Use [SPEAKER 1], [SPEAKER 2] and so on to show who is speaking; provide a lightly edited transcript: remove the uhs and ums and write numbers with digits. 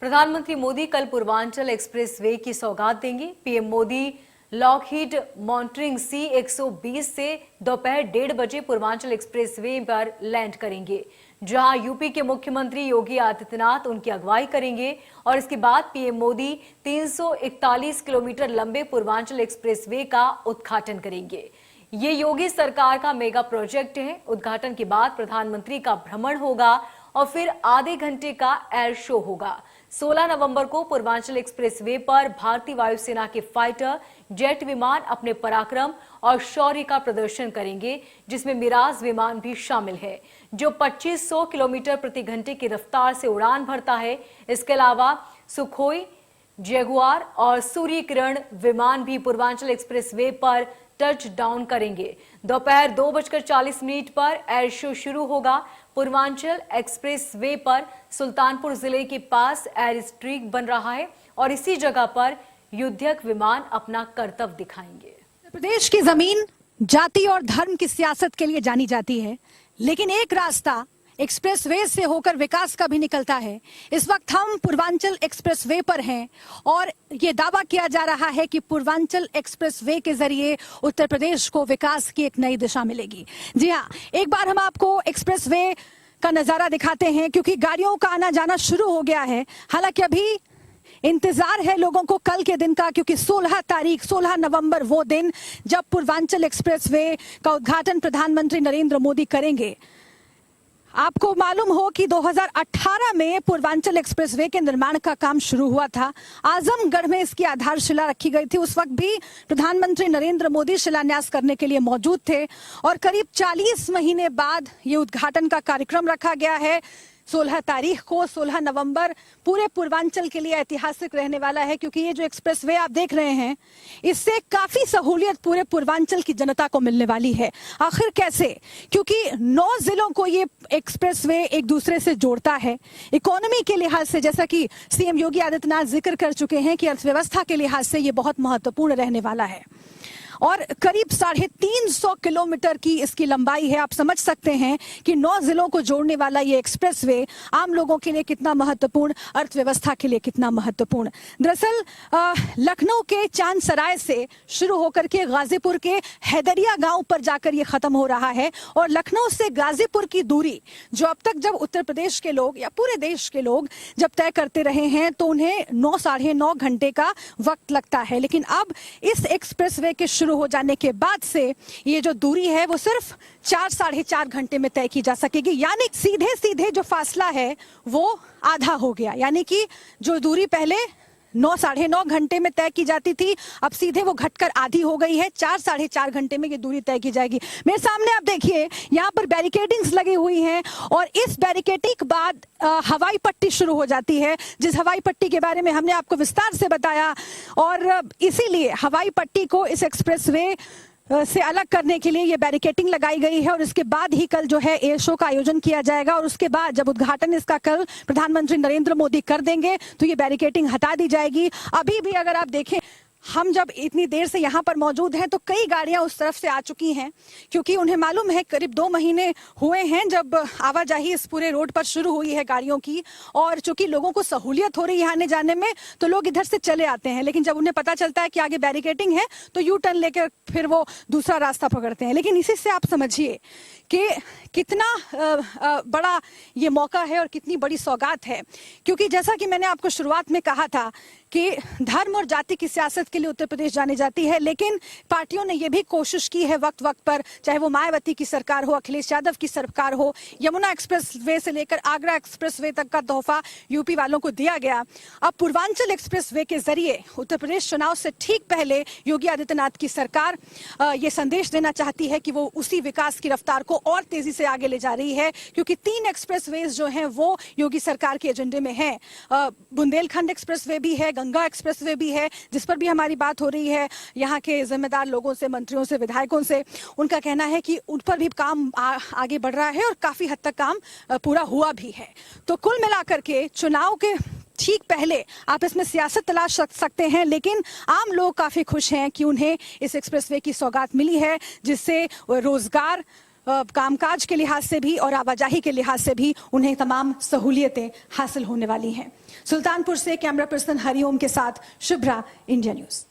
[SPEAKER 1] प्रधानमंत्री मोदी कल पूर्वांचल एक्सप्रेसवे की सौगात देंगे। PM Modi Lockheed Martin C-120 से दोपहर 1:30 बजे पूर्वांचल एक्सप्रेसवे पर लैंड करेंगे, जहां यूपी के मुख्यमंत्री योगी आदित्यनाथ उनकी अगुवाई करेंगे और इसके बाद पीएम मोदी 341 किलोमीटर लंबे पूर्वांचल एक्सप्रेसवे का उद्घाटन करेंगे। ये योगी सरकार का मेगा प्रोजेक्ट है। उद्घाटन के बाद प्रधानमंत्री का भ्रमण होगा और फिर आधे घंटे का एयर शो होगा। 16 नवंबर को पूर्वांचल एक्सप्रेसवे पर भारतीय वायुसेना के फाइटर जेट विमान अपने पराक्रम और शौर्य का प्रदर्शन करेंगे, जिसमें मिराज विमान भी शामिल है, जो 2500 किलोमीटर प्रति घंटे की रफ्तार से उड़ान भरता है। इसके अलावा सुखोई, जगुआर और सूर्य किरण विमान भी पूर्वांचल एक्सप्रेसवे पर टच डाउन करेंगे। दोपहर 2:40 पर एयर शो शुरू होगा। पूर्वांचल एक्सप्रेसवे पर सुल्तानपुर जिले के पास एयर स्ट्रिप बन रहा है और इसी जगह पर युद्धक विमान अपना करतब दिखाएंगे।
[SPEAKER 2] प्रदेश की जमीन जाति और धर्म की सियासत के लिए जानी जाती है, लेकिन एक रास्ता एक्सप्रेसवे से होकर विकास का भी निकलता है। इस वक्त हम पूर्वांचल एक्सप्रेसवे पर हैं और ये दावा किया जा रहा है कि पूर्वांचल एक्सप्रेसवे के जरिए उत्तर प्रदेश को विकास की एक नई दिशा मिलेगी। जी हाँ, एक बार हम आपको एक्सप्रेसवे का नजारा दिखाते हैं, क्योंकि गाड़ियों का आना जाना शुरू हो गया है। हालांकि अभी इंतजार है लोगों को कल के दिन का, क्योंकि 16 नवंबर वो दिन जब पूर्वांचल एक्सप्रेसवे का उद्घाटन प्रधानमंत्री नरेंद्र मोदी करेंगे। आपको मालूम हो कि 2018 में पूर्वांचल एक्सप्रेसवे के निर्माण का काम शुरू हुआ था। आजमगढ़ में इसकी आधारशिला रखी गई थी। उस वक्त भी प्रधानमंत्री नरेंद्र मोदी शिलान्यास करने के लिए मौजूद थे और करीब 40 महीने बाद ये उद्घाटन का कार्यक्रम रखा गया है। 16 तारीख को, 16 नवंबर पूरे पूर्वांचल के लिए ऐतिहासिक रहने वाला है, क्योंकि ये जो एक्सप्रेसवे आप देख रहे हैं, इससे काफी सहूलियत पूरे पूर्वांचल की जनता को मिलने वाली है। आखिर कैसे? क्योंकि 9 जिलों को ये एक्सप्रेसवे एक दूसरे से जोड़ता है। इकोनॉमी के लिहाज से, जैसा कि सीएम योगी आदित्यनाथ जिक्र कर चुके हैं कि अर्थव्यवस्था के लिहाज से ये बहुत महत्वपूर्ण रहने वाला है और करीब 350 किलोमीटर की इसकी लंबाई है। आप समझ सकते हैं कि 9 जिलों को जोड़ने वाला ये एक्सप्रेसवे आम लोगों के लिए कितना महत्वपूर्ण, अर्थव्यवस्था के लिए कितना महत्वपूर्ण। दरअसल लखनऊ के चांदसराय से शुरू होकर के गाजीपुर के हैदरिया गांव पर जाकर ये खत्म हो रहा है और लखनऊ से गाजीपुर की दूरी जो अब तक जब उत्तर प्रदेश के लोग या पूरे देश के लोग जब तय करते रहे हैं तो उन्हें 9 साढ़े 9 घंटे का वक्त लगता है, लेकिन अब इस एक्सप्रेसवे के शुरू हो जाने के बाद से ये जो दूरी है वो सिर्फ 4 साढ़े 4 घंटे में तय की जा सकेगी। यानी सीधे सीधे जो फासला है वो आधा हो गया। यानी कि जो दूरी पहले 9 साढ़े 9 घंटे में तय की जाती थी, अब सीधे वो घटकर आधी हो गई है। 4 साढ़े 4 घंटे में ये दूरी तय की जाएगी। मेरे सामने आप देखिए, यहाँ पर बैरिकेडिंग्स लगी हुई हैं और इस बैरिकेडिंग के बाद हवाई पट्टी शुरू हो जाती है, जिस हवाई पट्टी के बारे में हमने आपको विस्तार से बताया और इसीलिए हवाई पट्टी को इस एक्सप्रेसवे से अलग करने के लिए ये बैरिकेडिंग लगाई गई है और इसके बाद ही कल जो है एयर शो का आयोजन किया जाएगा और उसके बाद जब उद्घाटन इसका कल प्रधानमंत्री नरेंद्र मोदी कर देंगे तो ये बैरिकेडिंग हटा दी जाएगी। अभी भी अगर आप देखें, हम जब इतनी देर से यहाँ पर मौजूद हैं तो कई गाड़ियां उस तरफ से आ चुकी हैं, क्योंकि उन्हें मालूम है करीब 2 महीने हुए हैं जब आवाजाही इस पूरे रोड पर शुरू हुई है गाड़ियों की, और चूंकि लोगों को सहूलियत हो रही है आने जाने में तो लोग इधर से चले आते हैं, लेकिन जब उन्हें पता चलता है कि आगे बैरिकेडिंग है तो यू टर्न लेकर फिर वो दूसरा रास्ता पकड़ते हैं। लेकिन इसी से आप समझिए कि कितना बड़ा ये मौका है और कितनी बड़ी सौगात है, क्योंकि जैसा कि मैंने आपको शुरुआत में कहा था कि धर्म और जाति की सियासत के लिए उत्तर प्रदेश जानी जाती है, लेकिन पार्टियों ने यह भी कोशिश की है वक्त वक्त पर, चाहे वो मायावती की सरकार हो, अखिलेश यादव की सरकार हो, यमुना एक्सप्रेसवे से लेकर आगरा एक्सप्रेसवे तक का तोहफा यूपी वालों को दिया गया। अब पूर्वांचल एक्सप्रेसवे के जरिए उत्तर प्रदेश चुनाव से ठीक पहले योगी आदित्यनाथ की सरकार ये संदेश देना चाहती है कि वो उसी विकास की रफ्तार को और तेजी से आगे ले जा रही है, क्योंकि 3 एक्सप्रेसवेज जो हैं वो योगी सरकार के एजेंडे में हैं। बुंदेलखंड एक्सप्रेसवे भी है, गंगा एक्सप्रेसवे भी है, जिस पर भी हमारी बात हो रही है यहाँ के जिम्मेदार लोगों से, मंत्रियों से, विधायकों से। उनका कहना है कि उन पर भी काम आगे बढ़ रहा है और काफी हद तक काम पूरा हुआ भी है। तो कुल मिलाकर के चुनाव के ठीक पहले आप इसमें सियासत तलाश सकते हैं, लेकिन आम लोग काफी खुश हैं कि उन्हें इस एक्सप्रेसवे की सौगात मिली है, जिससे रोजगार कामकाज के लिहाज से भी और आवाजाही के लिहाज से भी उन्हें तमाम सहूलियतें हासिल होने वाली हैं। सुल्तानपुर से कैमरा पर्सन हरिओम के साथ शुभ्रा, इंडिया न्यूज।